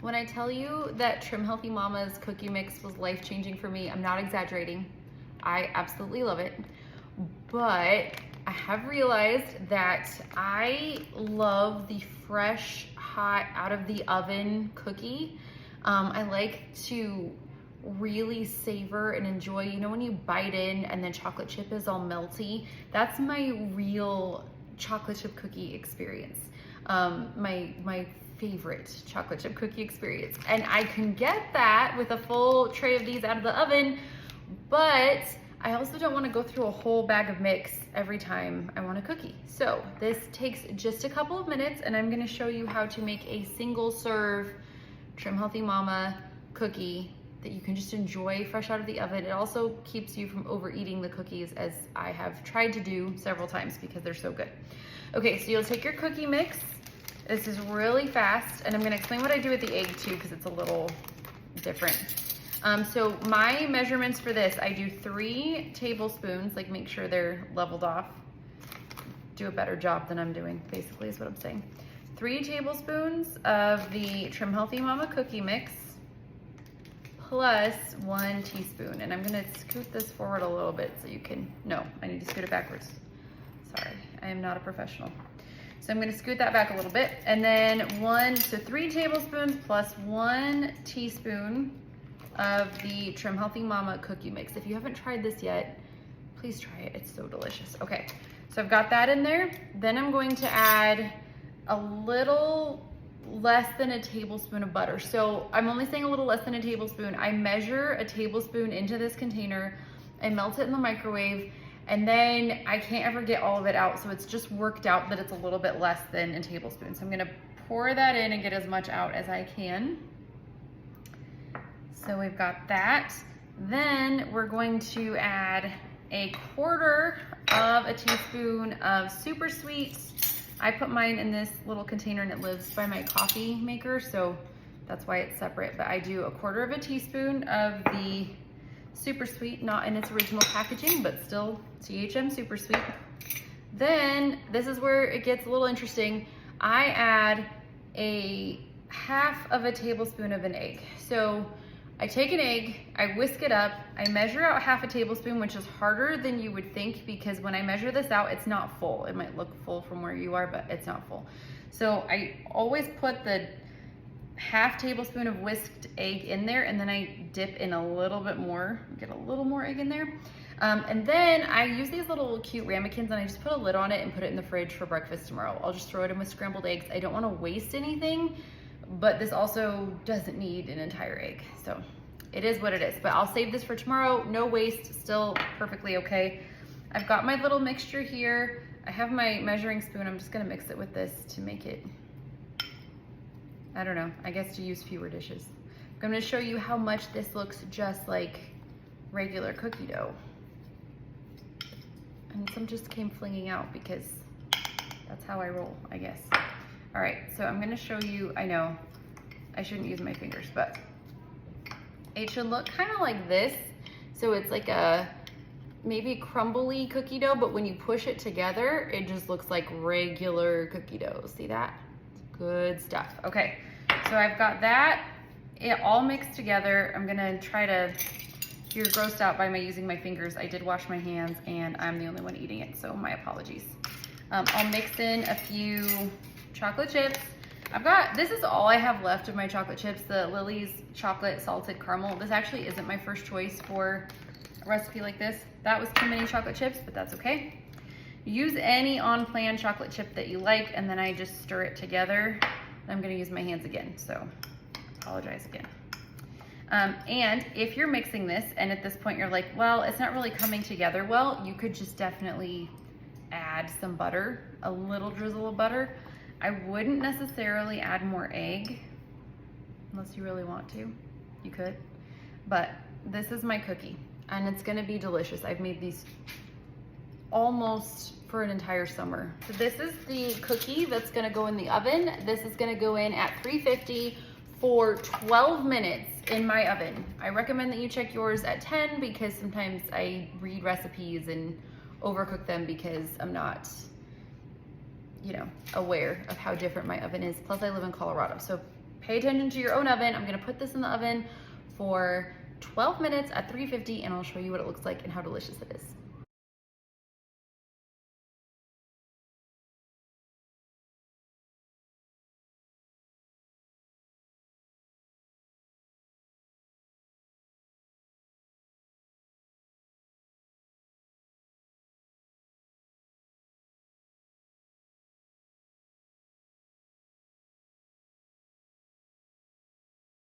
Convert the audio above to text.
When I tell you that Trim Healthy Mama's cookie mix was life-changing for me, I'm not exaggerating. I absolutely love it. But I have realized that I love the fresh, hot, out of the oven cookie. I like to really savor and enjoy, you know, when you bite in and then chocolate chip is all melty. That's my real chocolate chip cookie experience. My favorite chocolate chip cookie experience. And I can get that with a full tray of these out of the oven, but I also don't want to go through a whole bag of mix every time I want a cookie. So this takes just a couple of minutes, and I'm going to show you how to make a single serve Trim Healthy Mama cookie that you can just enjoy fresh out of the oven. It also keeps you from overeating the cookies, as I have tried to do several times because they're so good. Okay, so you'll take your cookie mix. This is really fast, and I'm gonna explain what I do with the egg too, because it's a little different. So my measurements for this, I do 3 tablespoons, like make sure they're leveled off. Do a better job than I'm doing, basically is what I'm saying. 3 tablespoons of the Trim Healthy Mama cookie mix, plus 1 teaspoon. And I'm gonna scoot this forward a little bit so you can, no, I need to scoot it backwards. Sorry, I am not a professional. So I'm gonna scoot that back a little bit. And then 3 tablespoons plus 1 teaspoon of the Trim Healthy Mama cookie mix. If you haven't tried this yet, please try it, it's so delicious. Okay, so I've got that in there. Then I'm going to add a little less than a tablespoon of butter. So I'm only saying a little less than a tablespoon. I measure a tablespoon into this container, I melt it in the microwave, and then I can't ever get all of it out, so it's just worked out that it's a little bit less than a tablespoon. So I'm gonna pour that in and get as much out as I can. So we've got that. Then we're going to add a 1/4 of a teaspoon of super sweet. I put mine in this little container and it lives by my coffee maker, so that's why it's separate. But I do a 1/4 of a teaspoon of the super sweet, not in its original packaging, but still THM super sweet. Then this is where it gets a little interesting. I add a 1/2 of a tablespoon of an egg. So I take an egg, I whisk it up, I measure out 1/2 a tablespoon, which is harder than you would think because when I measure this out, it's not full. It might look full from where you are, but it's not full. So I always put the 1/2 tablespoon of whisked egg in there, and then I dip in a little bit more, get a little more egg in there. And then I use these little cute ramekins and I just put a lid on it and put it in the fridge for breakfast tomorrow. I'll just throw it in with scrambled eggs. I don't want to waste anything, but this also doesn't need an entire egg. So it is what it is, but I'll save this for tomorrow. No waste, still perfectly okay. I've got my little mixture here. I have my measuring spoon. I'm just gonna mix it with this to make it, I don't know, I guess to use fewer dishes. I'm gonna show you how much this looks just like regular cookie dough. And some just came flinging out because that's how I roll, I guess. All right, so I'm gonna show you, I know I shouldn't use my fingers, but it should look kind of like this. So it's like a maybe crumbly cookie dough, but when you push it together, it just looks like regular cookie dough. See that? Good stuff. Okay, so I've got that it all mixed together. I'm gonna try to, if you're grossed out by my using my fingers, I did wash my hands and I'm the only one eating it, so my apologies. I'll mix in a few chocolate chips. This is all I have left of my chocolate chips, the Lily's chocolate salted caramel. This actually isn't my first choice for a recipe like this. That was too many chocolate chips, but that's okay. Use any on-plan chocolate chip that you like, and then I just stir it together. I'm gonna use my hands again, so apologize again. And if you're mixing this, and at this point you're like, well, it's not really coming together well, you could just definitely add some butter, a little drizzle of butter. I wouldn't necessarily add more egg, unless you really want to, you could. But this is my cookie, and it's gonna be delicious. I've made these almost for an entire summer. So this is the cookie that's gonna go in the oven. This is gonna go in at 350 for 12 minutes in my oven. I recommend that you check yours at 10 because sometimes I read recipes and overcook them because I'm not, you know, aware of how different my oven is. Plus I live in Colorado, so pay attention to your own oven. I'm gonna put this in the oven for 12 minutes at 350 and I'll show you what it looks like and how delicious it is.